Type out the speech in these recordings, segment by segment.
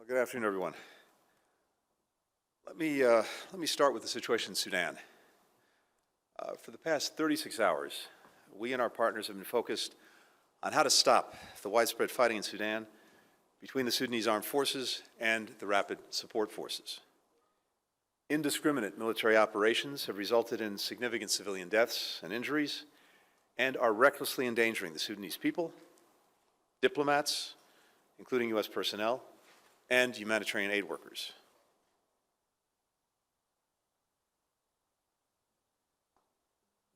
Well, good afternoon, everyone. Let me start with the situation in Sudan. For the past 36 hours, we and our partners have been focused on how to stop the widespread fighting in Sudan between the Sudanese armed forces and the Rapid Support Forces. Indiscriminate military operations have resulted in significant civilian deaths and injuries and are recklessly endangering the Sudanese people, diplomats, including U.S. personnel, and humanitarian aid workers.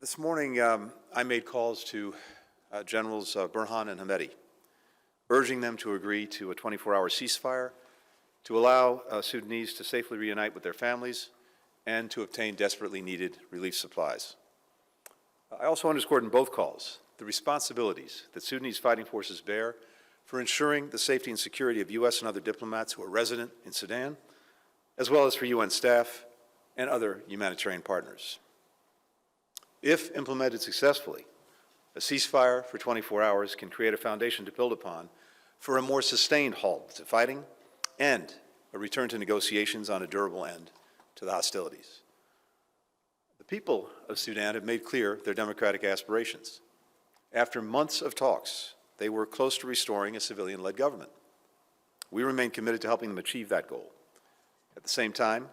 This morning, I made calls to Generals Burhan and Hamedi, urging them to agree to a 24-hour ceasefire to allow Sudanese to safely reunite with their families and to obtain desperately needed relief supplies. I also underscored in both calls the responsibilities that Sudanese fighting forces bear for ensuring the safety and security of U.S. and other diplomats who are resident in Sudan, as well as for UN staff and other humanitarian partners. If implemented successfully, a ceasefire for 24 hours can create a foundation to build upon for a more sustained halt to fighting and a return to negotiations on a durable end to the hostilities. The people of Sudan have made clear their democratic aspirations. After months of talks, they were close to restoring a civilian-led government. We remain committed to helping them achieve that goal. At the same time,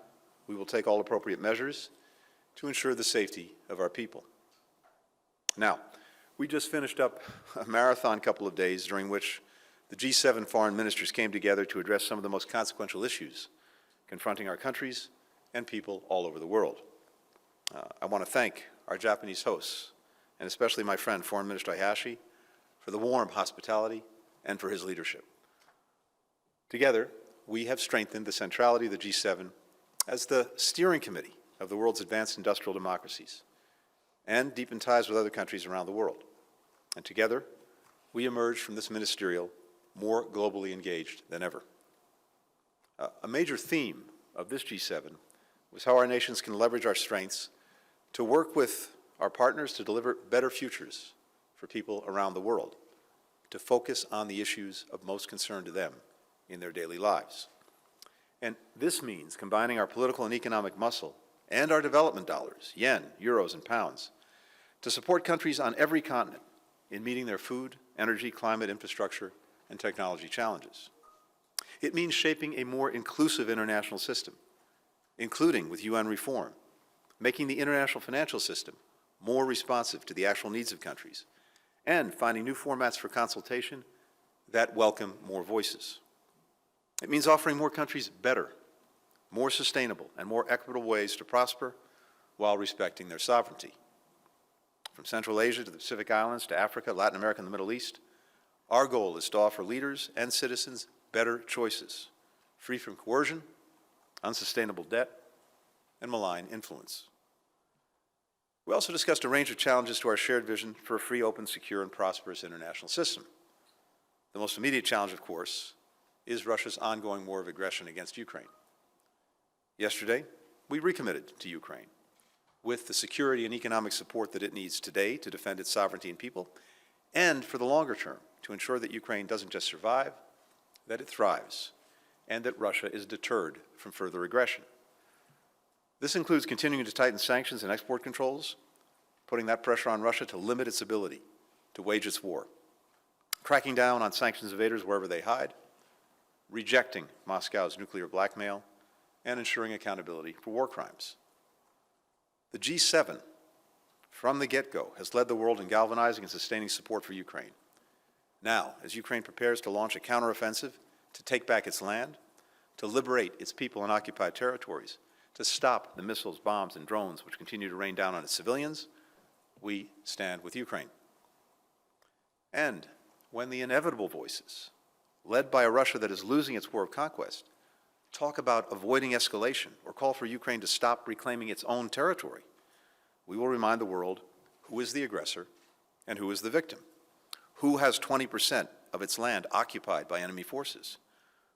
we will take all appropriate measures to ensure the safety of our people. Now, we just finished up a marathon couple of days during which the G7 foreign ministers came together to address some of the most consequential issues confronting our countries and people all over the world. I want to thank our Japanese hosts, and especially my friend, Foreign Minister Hayashi, for the warm hospitality and for his leadership. Together, we have strengthened the centrality of the G7 as the steering committee of the world's advanced industrial democracies and deepened ties with other countries around the world. And together, we emerged from this ministerial more globally engaged than ever. A major theme of this G7 was how our nations can leverage our strengths to work with our partners to deliver better futures for people around the world, to focus on the issues of most concern to them in their daily lives. And this means combining our political and economic muscle and our development dollars, yen, euros, and pounds, to support countries on every continent in meeting their food, energy, climate, infrastructure, and technology challenges. It means shaping a more inclusive international system, including with UN reform, making the international financial system more responsive to the actual needs of countries, and finding new formats for consultation that welcome more voices. It means offering more countries better, more sustainable, and more equitable ways to prosper while respecting their sovereignty. From Central Asia to the Pacific Islands to Africa, Latin America, and the Middle East, our goal is to offer leaders and citizens better choices, free from coercion, unsustainable debt, and malign influence. We also discussed a range of challenges to our shared vision for a free, open, secure, and prosperous international system. The most immediate challenge, of course, is Russia's ongoing war of aggression against Ukraine. Yesterday, we recommitted to Ukraine with the security and economic support that it needs today to defend its sovereignty and people, and for the longer term, to ensure that Ukraine doesn't just survive, that it thrives, and that Russia is deterred from further aggression. This includes continuing to tighten sanctions and export controls, putting that pressure on Russia to limit its ability to wage its war, cracking down on sanctions evaders wherever they hide, rejecting Moscow's nuclear blackmail, and ensuring accountability for war crimes. The G7, from the get-go, has led the world in galvanizing and sustaining support for Ukraine. Now, as Ukraine prepares to launch a counteroffensive to take back its land, to liberate its people in occupied territories, to stop the missiles, bombs, and drones which continue to rain down on its civilians, we stand with Ukraine. And when the inevitable voices, led by a Russia that is losing its war of conquest, talk about avoiding escalation or call for Ukraine to stop reclaiming its own territory, we will remind the world who is the aggressor and who is the victim, who has 20% of its land occupied by enemy forces,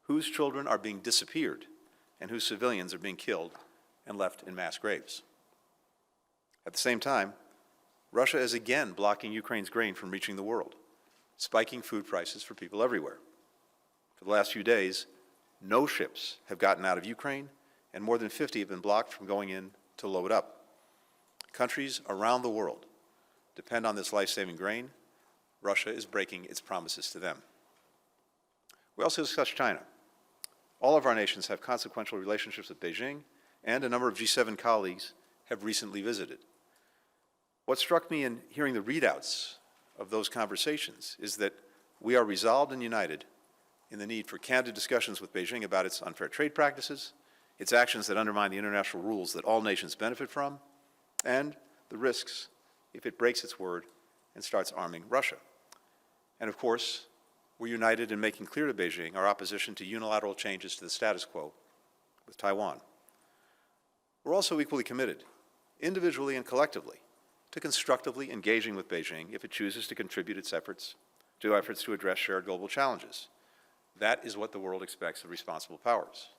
whose children are being disappeared, and whose civilians are being killed and left in mass graves. At the same time, Russia is again blocking Ukraine's grain from reaching the world, spiking food prices for people everywhere. For the last few days, No ships have gotten out of Ukraine, and more than 50 have been blocked from going in to load up. Countries around the world depend on this life-saving grain. Russia is breaking its promises to them. We also discussed China. All of our nations have consequential relationships with Beijing, and a number of G7 colleagues have recently visited. What struck me in hearing the readouts of those conversations is that we are resolved and united in the need for candid discussions with Beijing about its unfair trade practices, its actions that undermine the international rules that all nations benefit from, and the risks if it breaks its word and starts arming Russia. And of course, we're united in making clear to Beijing our opposition to unilateral changes to the status quo with Taiwan. We're also equally committed, individually and collectively, to constructively engaging with Beijing if it chooses to contribute its efforts to address shared global challenges. That is what the world expects of responsible powers.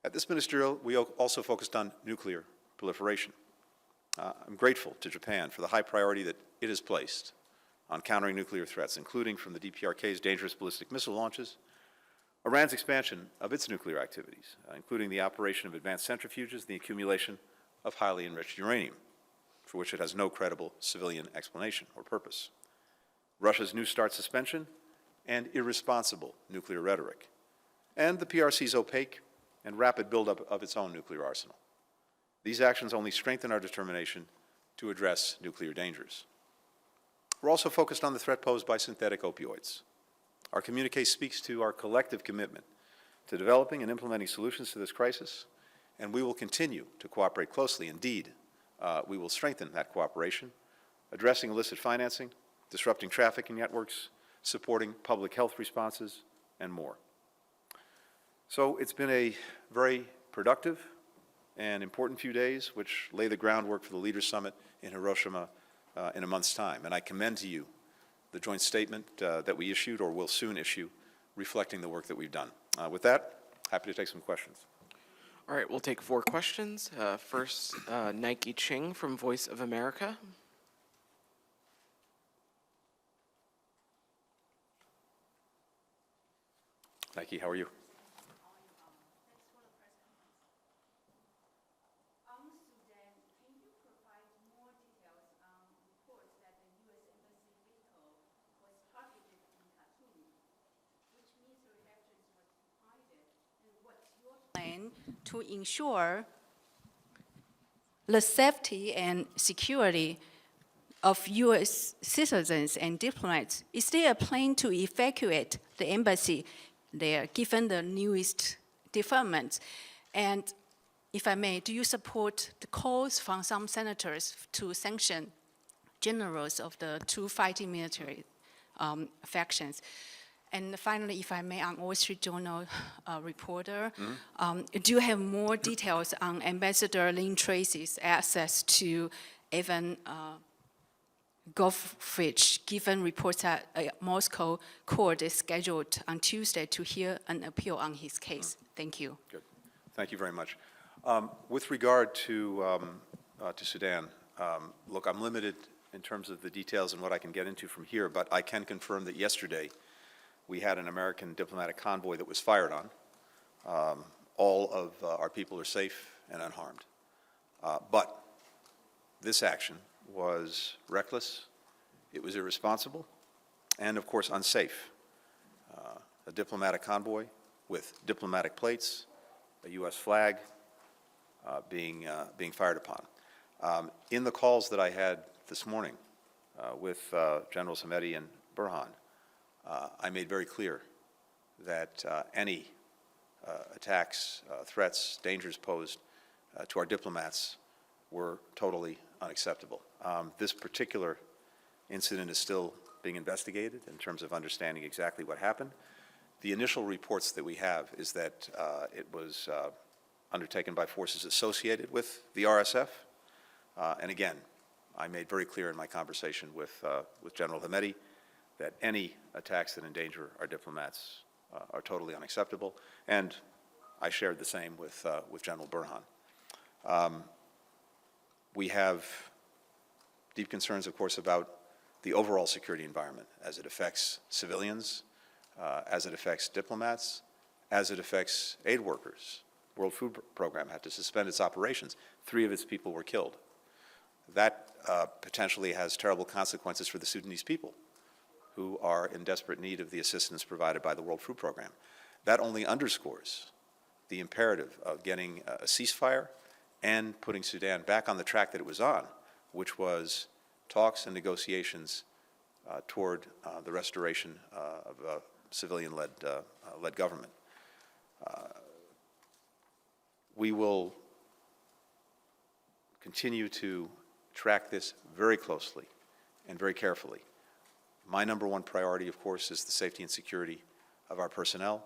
At this ministerial, we also focused on nuclear proliferation. I'm grateful to Japan for the high priority that it has placed on countering nuclear threats, including from the DPRK's dangerous ballistic missile launches, Iran's expansion of its nuclear activities, including the operation of advanced centrifuges and the accumulation of highly enriched uranium, for which it has no credible civilian explanation or purpose, Russia's New START suspension, and irresponsible nuclear rhetoric, and the PRC's opaque and rapid buildup of its own nuclear arsenal. These actions only strengthen our determination to address nuclear dangers. We're also focused on the threat posed by synthetic opioids. Our communiqué speaks to our collective commitment to developing and implementing solutions to this crisis, and we will continue to cooperate closely. Indeed, we will strengthen that cooperation, addressing illicit financing, disrupting trafficking networks, supporting public health responses, and more. So it's been a very productive and important few days, which lay the groundwork for the Leaders' Summit in Hiroshima in a month's time. And I commend to you the joint statement that we issued or will soon issue, reflecting the work that we've done. With that, happy to take some questions. All right, we'll take 4 questions. First, Nike Ching from Voice of America. Nike, how are you? To ensure the safety and security of U.S. citizens and diplomats. Is there a plan to evacuate the embassy there, given the newest developments? And if I may, do you support the calls from some senators to sanction generals of the 2 fighting military factions? And finally, if I may, I'm Wall Street Journal reporter. Do you have more details on Ambassador Lynn Tracy's access to Evan Goffridge, given reports that a Moscow court is scheduled on Tuesday to hear an appeal on his case? Thank you. Good. Thank you very much. With regard to Sudan, look, I'm limited in terms of the details and what I can get into from here, but I can confirm that yesterday we had an American diplomatic convoy that was fired on. All of our people are safe and unharmed. But this action was reckless, it was irresponsible, and of course unsafe. A diplomatic convoy with diplomatic plates, a U.S. flag being fired upon. In the calls that I had this morning with Generals Hamedi and Burhan, I made very clear that any attacks, threats, dangers posed to our diplomats were totally unacceptable. This particular incident is still being investigated in terms of understanding exactly what happened. The initial reports that we have is that it was undertaken by forces associated with the RSF. And again, I made very clear in my conversation with General Hamedi that any attacks that endanger our diplomats are totally unacceptable, and I shared the same with General Burhan. We have deep concerns, of course, about the overall security environment as it affects civilians, as it affects diplomats, as it affects aid workers. World Food Program had to suspend its operations. 3 of its people were killed. That potentially has terrible consequences for the Sudanese people, who are in desperate need of the assistance provided by the World Food Program. That only underscores the imperative of getting a ceasefire and putting Sudan back on the track that it was on, which was talks and negotiations toward the restoration of a civilian-led government. We will continue to track this very closely and very carefully. My number 1 priority, of course, is the safety and security of our personnel.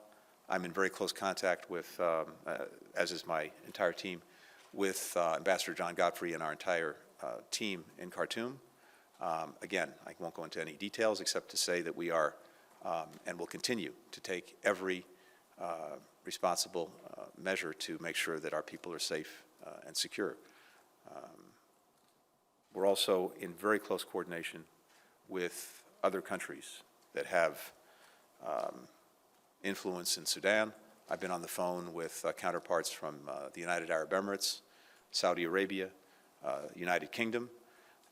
I'm in very close contact with, as is my entire team, with Ambassador John Godfrey and our entire team in Khartoum. Again, I won't go into any details except to say that we are and will continue to take every responsible measure to make sure that our people are safe and secure. We're also in very close coordination with other countries that have influence in Sudan. I've been on the phone with counterparts from the United Arab Emirates, Saudi Arabia, United Kingdom,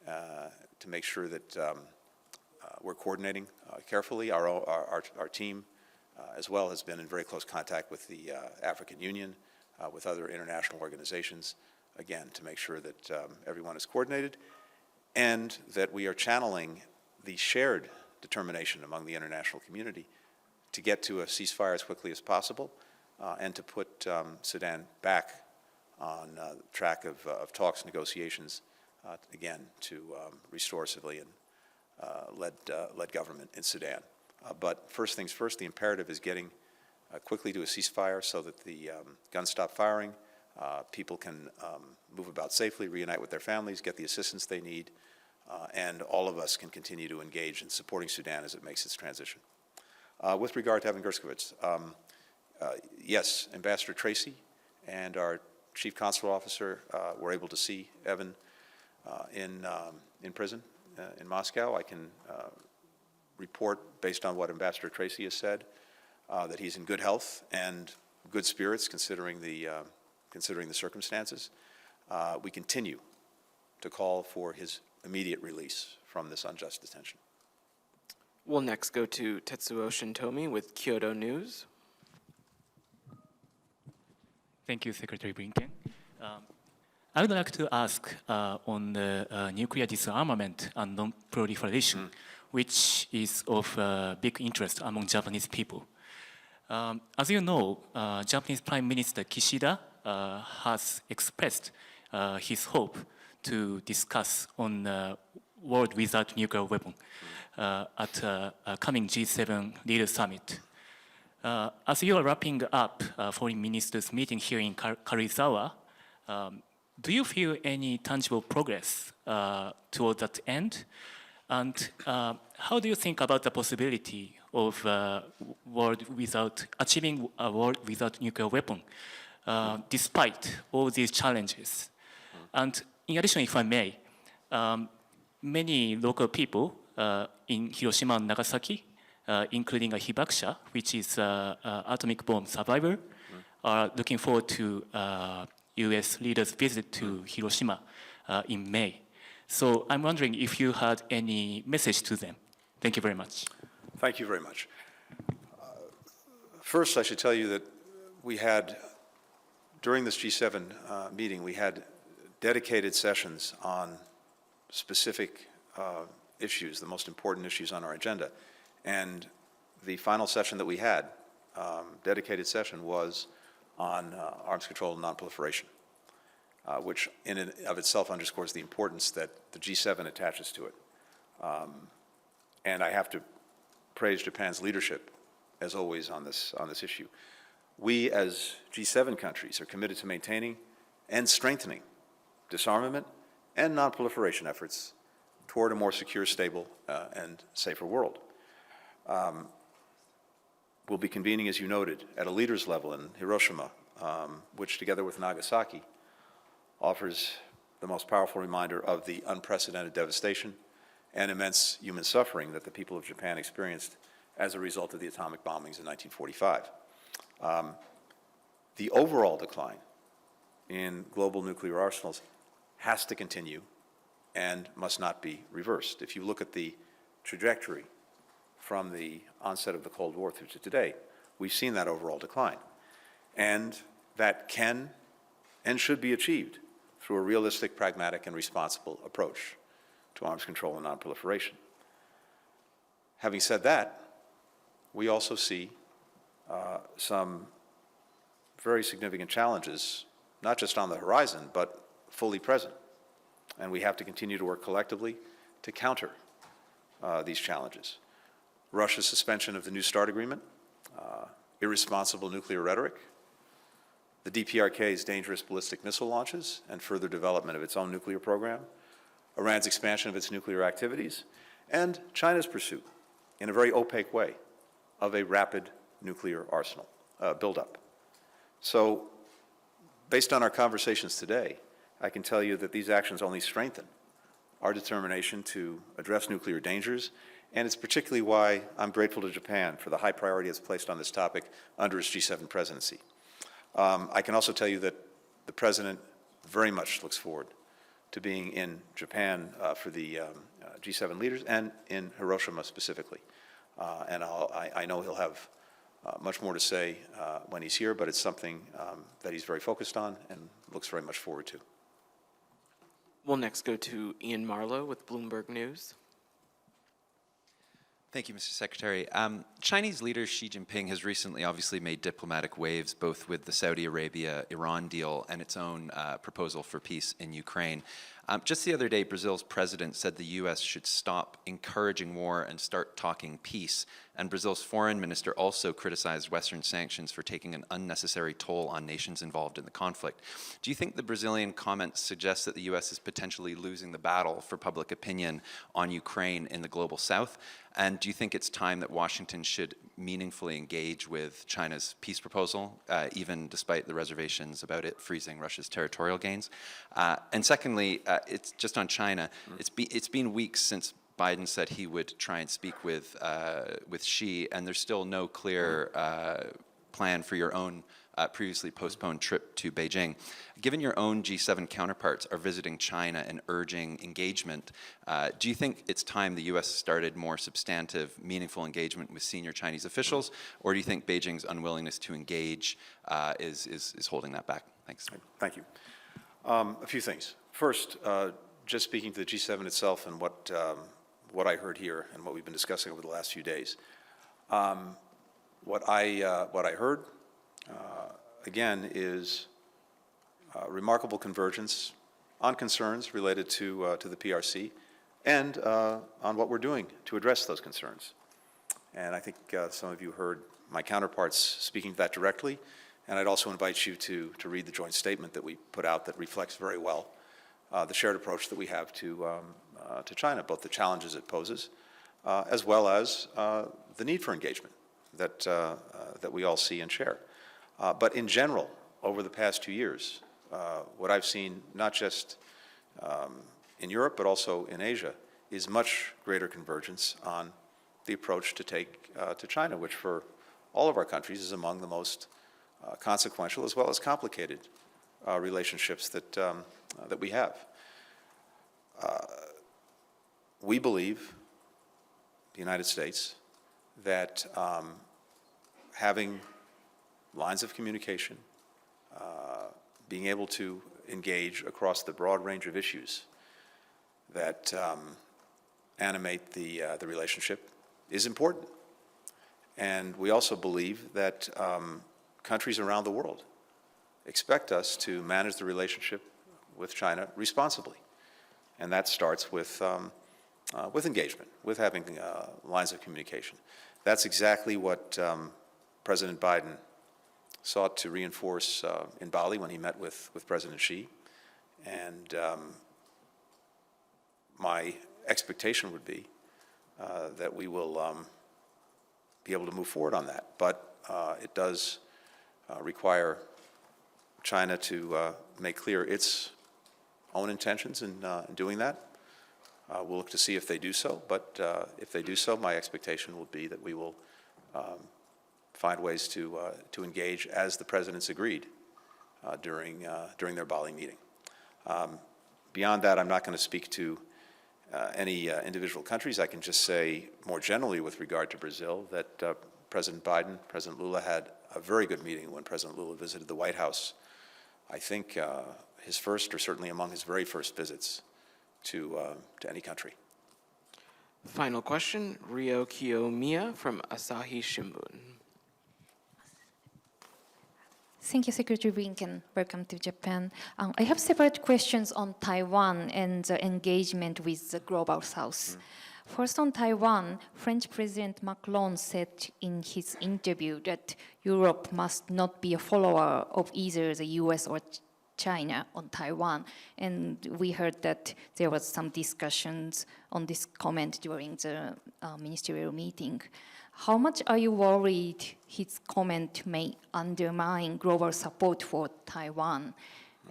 to make sure that we're coordinating carefully. Our team as well has been in very close contact with the African Union, with other international organizations, again, to make sure that everyone is coordinated and that we are channeling the shared determination among the international community to get to a ceasefire as quickly as possible and to put Sudan back on the track of talks, negotiations, again, to restore civilian-led government in Sudan. But first things first, the imperative is getting quickly to a ceasefire so that the guns stop firing, people can move about safely, reunite with their families, get the assistance they need, and all of us can continue to engage in supporting Sudan as it makes its transition. With regard to Evan Gershkovich, yes, Ambassador Tracy and our Chief Consular Officer were able to see Evan in prison in Moscow. I can report, based on what Ambassador Tracy has said, that he's in good health and good spirits considering the circumstances. We continue to call for his immediate release from this unjust detention. We'll next go to Tetsuo Shintomi with Kyodo News. Thank you, Secretary Blinken. I would like to ask on the nuclear disarmament and non-proliferation, which is of big interest among Japanese people. As you know, Japanese Prime Minister Kishida has expressed his hope to discuss on the world without nuclear weapon at a coming G7 Leaders Summit. As you are wrapping up foreign ministers meeting here in Karizawa, do you feel any tangible progress toward that end? And how do you think about the possibility of achieving a world without nuclear weapon, despite all these challenges? And in addition, if I may, many local people in Hiroshima and Nagasaki, including a Hibakusha, which is an atomic bomb survivor, are looking forward to U.S. leaders' visit to Hiroshima in May. So I'm wondering if you had any message to them. Thank you very much. Thank you very much. First, I should tell you that we had, during this G7 meeting, we had dedicated sessions on specific issues, the most important issues on our agenda. And the final session that we had, dedicated session, was on arms control and nonproliferation, which in and of itself underscores the importance that the G7 attaches to it. And I have to praise Japan's leadership, as always, on this issue. We, as G7 countries, are committed to maintaining and strengthening disarmament and nonproliferation efforts toward a more secure, stable, and safer world. We'll be convening, as you noted, at a leaders level in Hiroshima, which, together with Nagasaki, offers the most powerful reminder of the unprecedented devastation and immense human suffering that the people of Japan experienced as a result of the atomic bombings in 1945. The overall decline in global nuclear arsenals has to continue and must not be reversed. If you look at the trajectory from the onset of the Cold War through to today, we've seen that overall decline. And that can and should be achieved through a realistic, pragmatic, and responsible approach to arms control and nonproliferation. Having said that, we also see some very significant challenges, not just on the horizon, but fully present. And we have to continue to work collectively to counter these challenges. Russia's suspension of the New START agreement, irresponsible nuclear rhetoric, the DPRK's dangerous ballistic missile launches and further development of its own nuclear program, Iran's expansion of its nuclear activities, and China's pursuit, in a very opaque way, of a rapid nuclear arsenal buildup. So, based on our conversations today, I can tell you that these actions only strengthen our determination to address nuclear dangers, and it's particularly why I'm grateful to Japan for the high priority it's placed on this topic under its G7 presidency. I can also tell you that the President very much looks forward to being in Japan for the G7 leaders and in Hiroshima specifically. And I know he'll have much more to say when he's here, but it's something that he's very focused on and looks very much forward to. We'll next go to Ian Marlowe with Bloomberg News. Thank you, Mr. Secretary. Chinese leader Xi Jinping has recently obviously made diplomatic waves, both with the Saudi Arabia-Iran deal and its own proposal for peace in Ukraine. Just the other day, Brazil's president said the U.S. should stop encouraging war and start talking peace. And Brazil's foreign minister also criticized Western sanctions for taking an unnecessary toll on nations involved in the conflict. Do you think the Brazilian comments suggest that the U.S. is potentially losing the battle for public opinion on Ukraine in the global south? And do you think it's time that Washington should meaningfully engage with China's peace proposal, even despite the reservations about it freezing Russia's territorial gains? And secondly, it's just on China. It's been weeks since Biden said he would try and speak with Xi, and there's still no clear plan for your own previously postponed trip to Beijing. Given your own G7 counterparts are visiting China and urging engagement, do you think it's time the U.S. started more substantive, meaningful engagement with senior Chinese officials, or do you think Beijing's unwillingness to engage is holding that back? Thanks. Thank you. A few things. First, just speaking to the G7 itself and what I heard here and what we've been discussing over the last few days. What I heard, again, is remarkable convergence on concerns related to the PRC and on what we're doing to address those concerns. And I think some of you heard my counterparts speaking to that directly, and I'd also invite you to read the joint statement that we put out that reflects very well the shared approach that we have to China, both the challenges it poses, as well as the need for engagement that we all see and share. But in general, over the past 2 years, what I've seen, not just in Europe, but also in Asia, is much greater convergence on the approach to take to China, which for all of our countries is among the most consequential as well as complicated relationships that we have. We believe, the United States, that having lines of communication, being able to engage across the broad range of issues that animate the relationship is important. And we also believe that countries around the world expect us to manage the relationship with China responsibly. And that starts with engagement, with having lines of communication. That's exactly what President Biden sought to reinforce in Bali when he met with President Xi. And my expectation would be that we will be able to move forward on that. But it does require China to make clear its own intentions in doing that. We'll look to see if they do so, but if they do so, my expectation will be that we will find ways to engage as the presidents agreed during their Bali meeting. Beyond that, I'm not going to speak to any individual countries. I can just say more generally with regard to Brazil that President Biden, President Lula had a very good meeting when President Lula visited the White House. I think his first, or certainly among his very first visits to any country. Final question, Ryo Kiyomiya from Asahi Shimbun. Thank you, Secretary Blinken. Welcome to Japan. I have several questions on Taiwan and the engagement with the Global South. First, on Taiwan, French President Macron said in his interview that Europe must not be a follower of either the US or China on Taiwan. And we heard that there was some discussions on this comment during the ministerial meeting. How much are you worried his comment may undermine global support for Taiwan?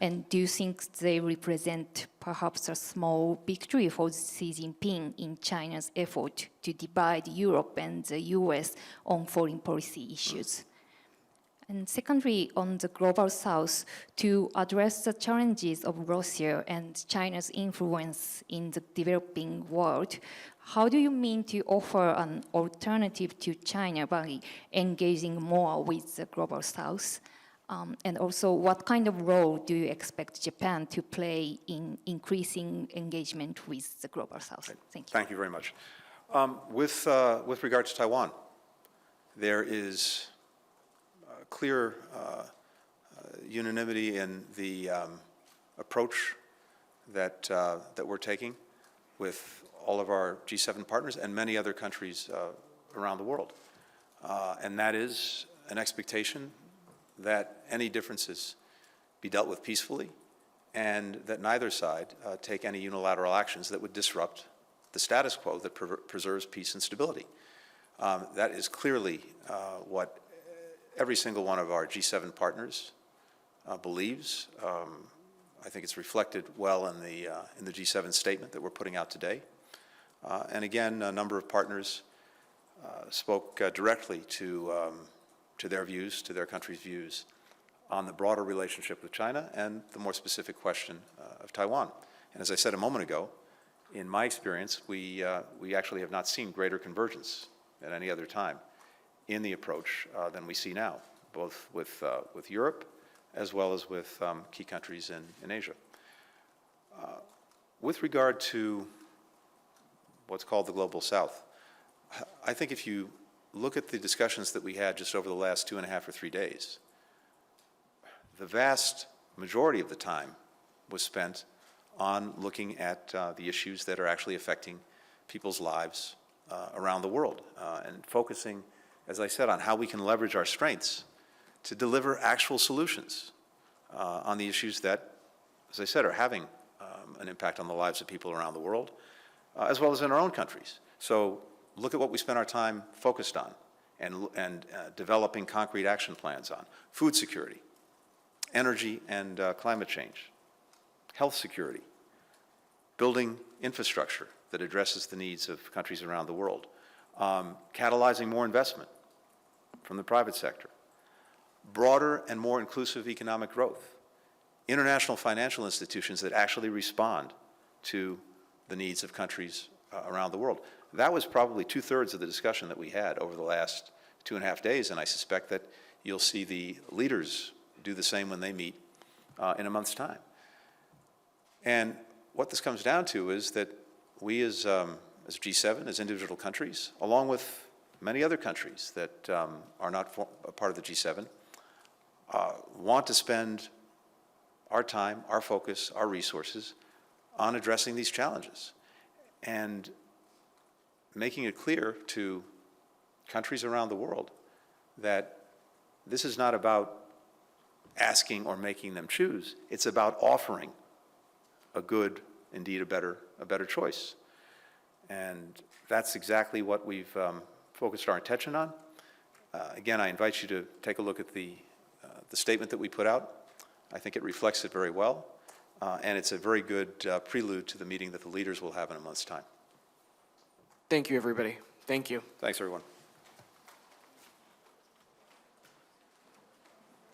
And do you think they represent perhaps a small victory for Xi Jinping in China's effort to divide Europe and the US on foreign policy issues? And secondly, on the Global South, to address the challenges of Russia and China's influence in the developing world, how do you mean to offer an alternative to China by engaging more with the Global South? And also, what kind of role do you expect Japan to play in increasing engagement with the Global South? Thank you. Thank you very much. With regard to Taiwan, there is clear unanimity in the approach that we're taking with all of our G7 partners and many other countries around the world. And that is an expectation that any differences be dealt with peacefully and that neither side take any unilateral actions that would disrupt the status quo that preserves peace and stability. That is clearly what every single one of our G7 partners believes. I think it's reflected well in the G7 statement that we're putting out today. And again, a number of partners spoke directly to their views, to their country's views on the broader relationship with China and the more specific question of Taiwan. And as I said a moment ago, in my experience, we actually have not seen greater convergence at any other time in the approach than we see now, both with Europe as well as with key countries in Asia. With regard to what's called the Global South, I think if you look at the discussions that we had just over the last 2.5 or 3 days, the vast majority of the time was spent on looking at the issues that are actually affecting people's lives around the world and focusing, as I said, on how we can leverage our strengths to deliver actual solutions on the issues that, as I said, are having an impact on the lives of people around the world, as well as in our own countries. So look at what we spent our time focused on and developing concrete action plans on: food security, energy and climate change, health security, building infrastructure that addresses the needs of countries around the world, catalyzing more investment from the private sector, broader and more inclusive economic growth, international financial institutions that actually respond to the needs of countries around the world. That was probably 2/3 of the discussion that we had over the last 2.5 days, and I suspect that you'll see the leaders do the same when they meet in a month's time. And what this comes down to is that we as G7, as individual countries, along with many other countries that are not a part of the G7, want to spend our time, our focus, our resources on addressing these challenges and making it clear to countries around the world that this is not about asking or making them choose. It's about offering a good, indeed a better choice. And that's exactly what we've focused our attention on. Again, I invite you to take a look at the statement that we put out. I think it reflects it very well, and it's a very good prelude to the meeting that the leaders will have in a month's time. Thank you, everybody. Thank you. Thanks, everyone.